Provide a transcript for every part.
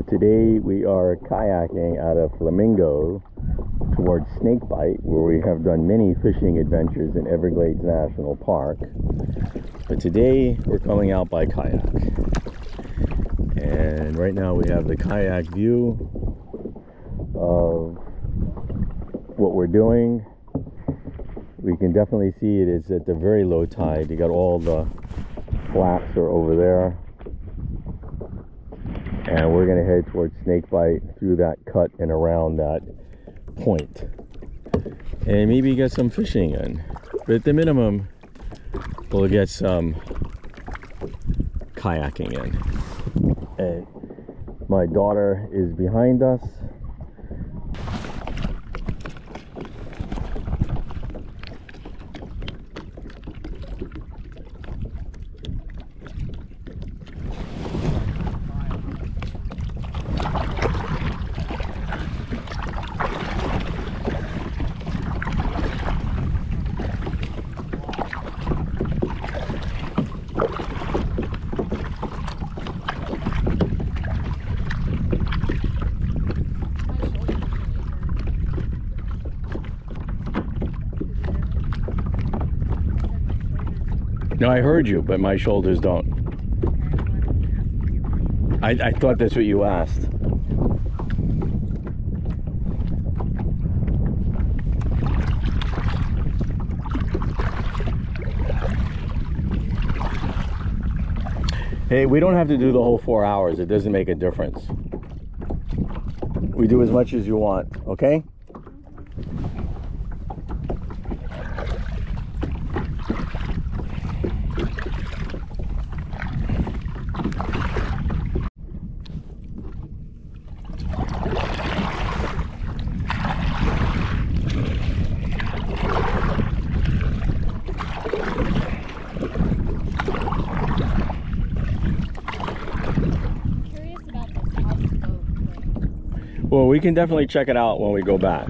So today we are kayaking out of Flamingo towards Snakebite, where we have done many fishing adventures in Everglades National Park. But today we're coming out by kayak. And right now we have the kayak view of what we're doing. We can definitely see it is at the very low tide. You got all the flats are over there. And we're gonna head towards Snakebite through that cut and around that point. And maybe get some fishing in. But at the minimum, we'll get some kayaking in. And my daughter is behind us. No, I heard you, but my shoulders don't. I thought that's what you asked. Hey, we don't have to do the whole 4 hours. It doesn't make a difference. We do as much as you want, okay? Well, we can definitely check it out when we go back.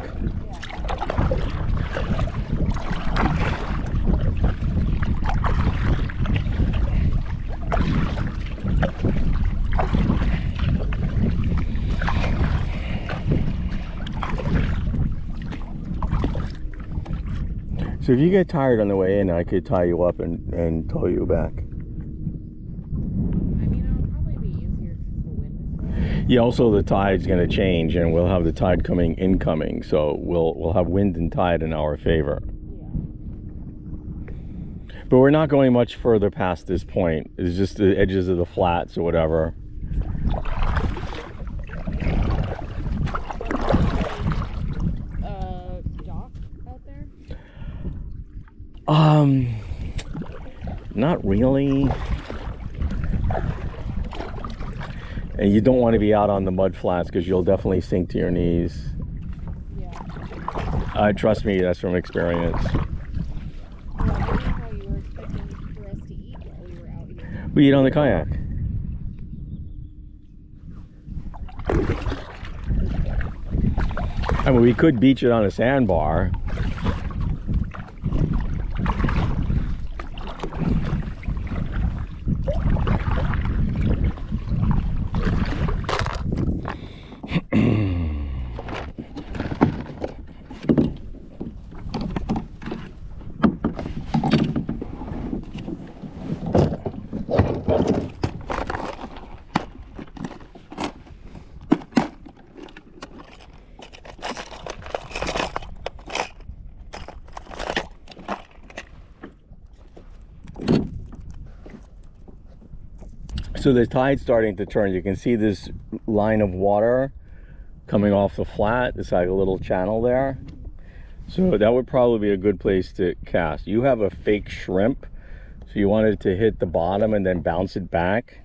So if you get tired on the way in, I could tie you up and tow you back. Yeah, also the tide's going to change, and we'll have the tide coming incoming, so we'll have wind and tide in our favor. Yeah. But we're not going much further past this point. It's just the edges of the flats or whatever. Dock out there? Not really. And you don't want to be out on the mud flats because you'll definitely sink to your knees. Yeah. Trust me, that's from experience. Well, I don't know how you were expecting for us to eat while we were out here. We eat on the kayak. I mean, we could beach it on a sandbar. So the tide's starting to turn. You can see this line of water coming off the flat. It's like a little channel there. So that would probably be a good place to cast. You have a fake shrimp, so you wanted to hit the bottom and then bounce it back.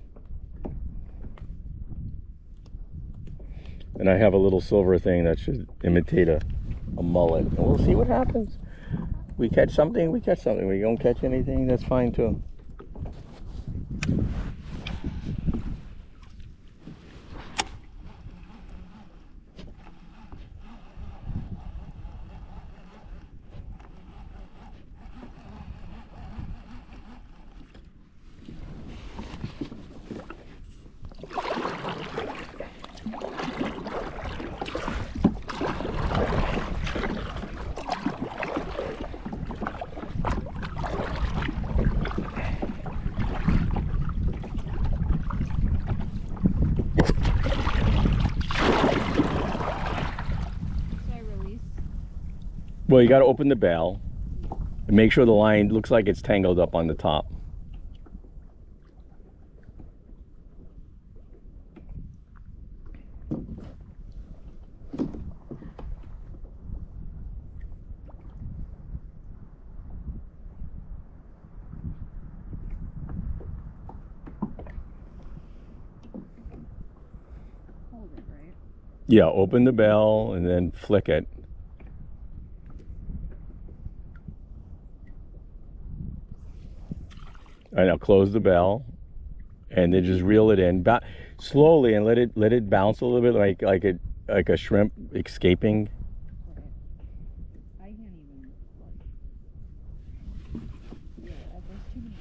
And I have a little silver thing that should imitate a mullet. And we'll see what happens. We catch something, we catch something. We don't catch anything, that's fine too. Well, you got to open the bail and make sure the line looks like it's tangled up on the top. Hold it, right? Yeah, open the bail and then flick it. All right, now close the bail and then just reel it in slowly and let it bounce a little bit like a shrimp escaping. Right. I can't even, like, yeah, there's too many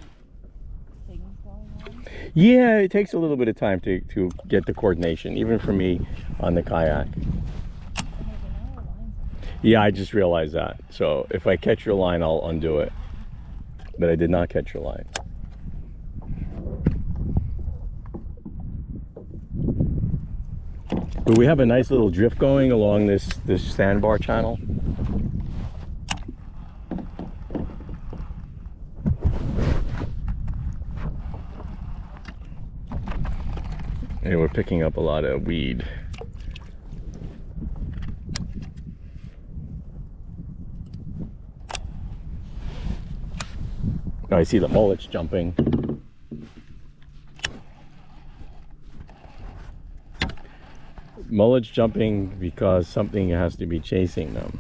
things going on. Yeah, it takes a little bit of time to get the coordination, even for me on the kayak. Yeah, I just realized that. So if I catch your line, I'll undo it. But I did not catch your line. But we have a nice little drift going along this sandbar channel. And we're picking up a lot of weed. Oh, I see the mullets jumping. Mullets jumping because something has to be chasing them.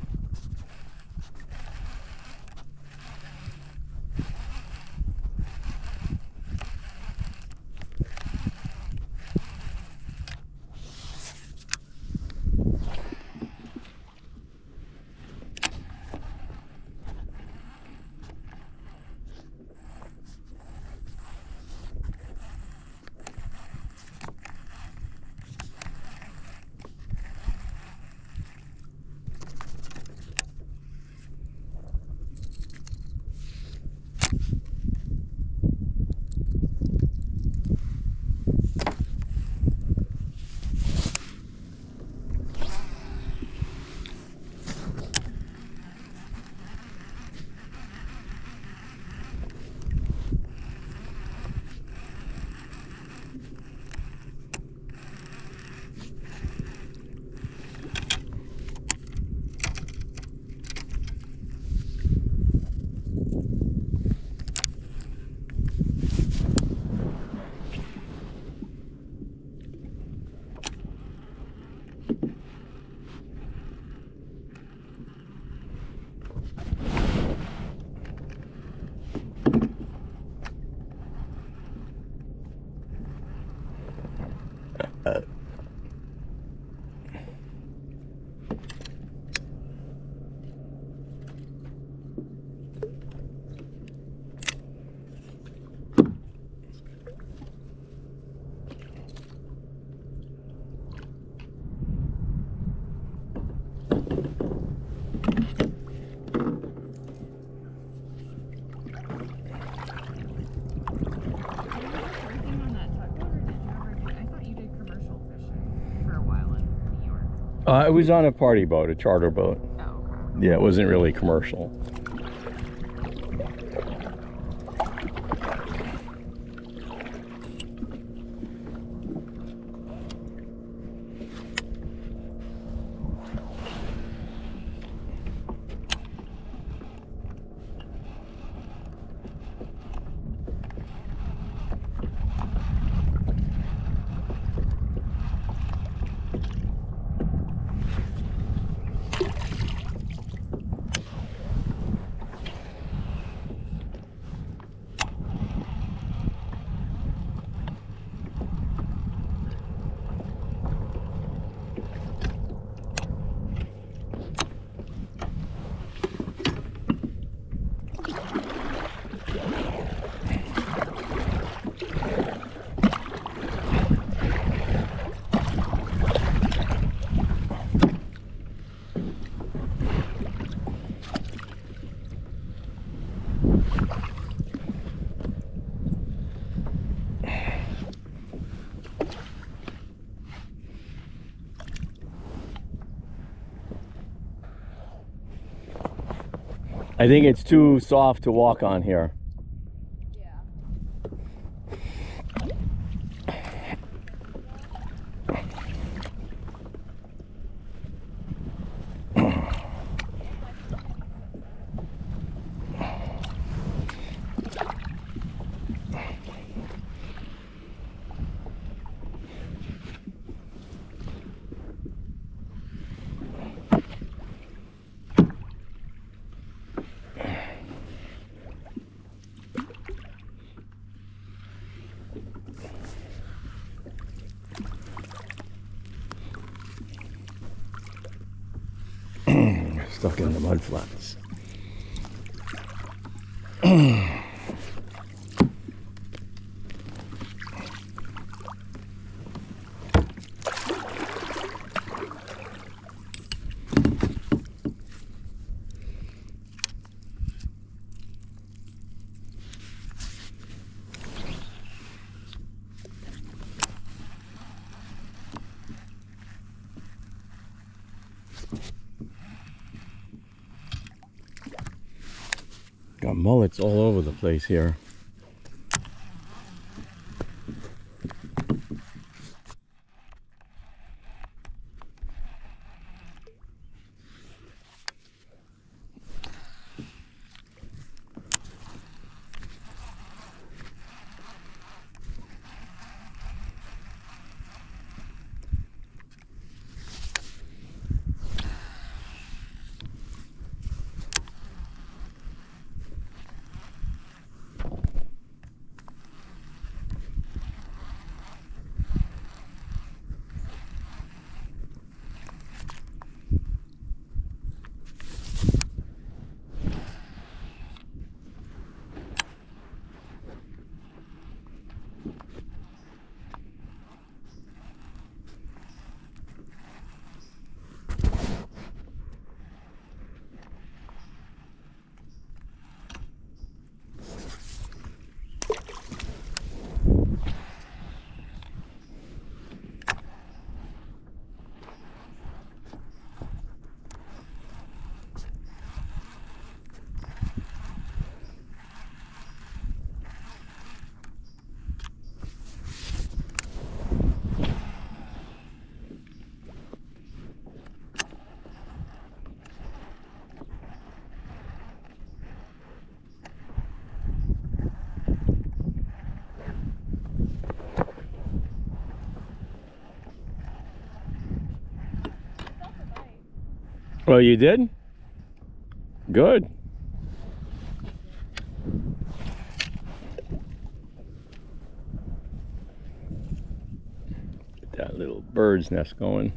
It was on a party boat, a charter boat. Oh, okay. Yeah, it wasn't really commercial. I think it's too soft to walk on here. Yeah. Stuck in the mud flats. Got mullets all over the place here. Oh, you did? Good. Get that little bird's nest going.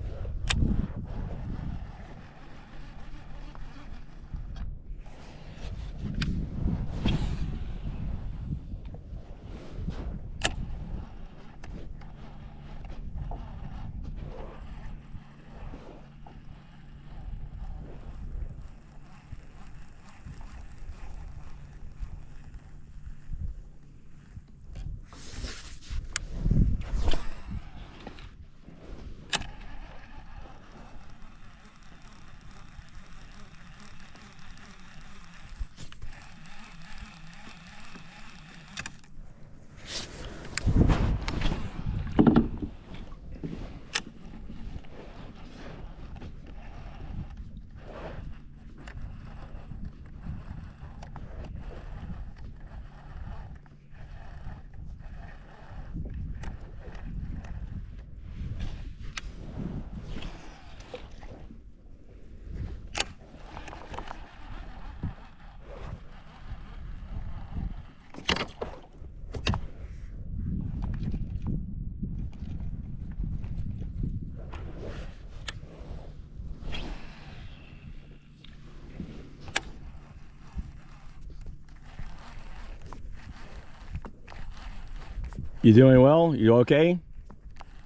You doing well? You okay?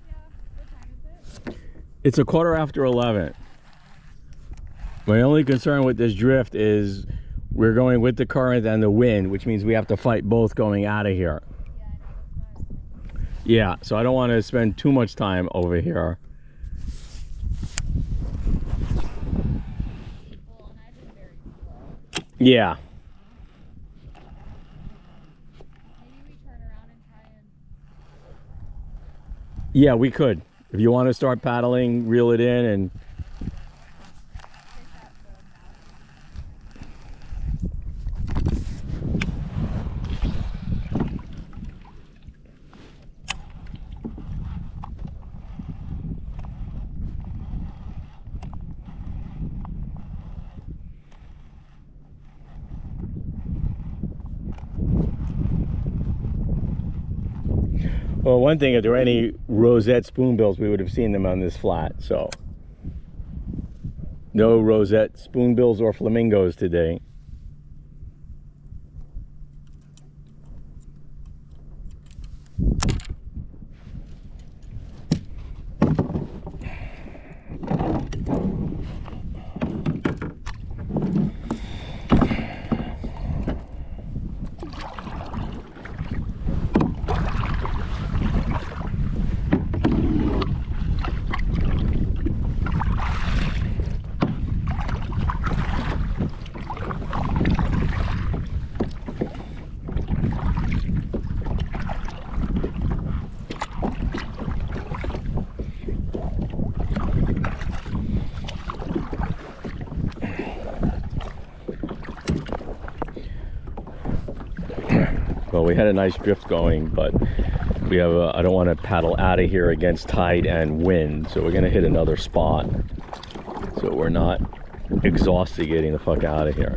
Yeah. What time is it? It's 11:15. My only concern with this drift is we're going with the current and the wind, which means we have to fight both going out of here. Yeah, I know. That's what I was thinking. Yeah, so I don't want to spend too much time over here. Well, and I've been very slow. Yeah. Maybe we turn around and try and. Yeah, we could. If you want to start paddling, reel it in and... Well, one thing, if there were any rosette spoonbills, we would have seen them on this flat, so. No rosette spoonbills or flamingos today. Well, we had a nice drift going, but we have I don't want to paddle out of here against tide and wind, so we're going to hit another spot so we're not exhausted getting the fuck out of here.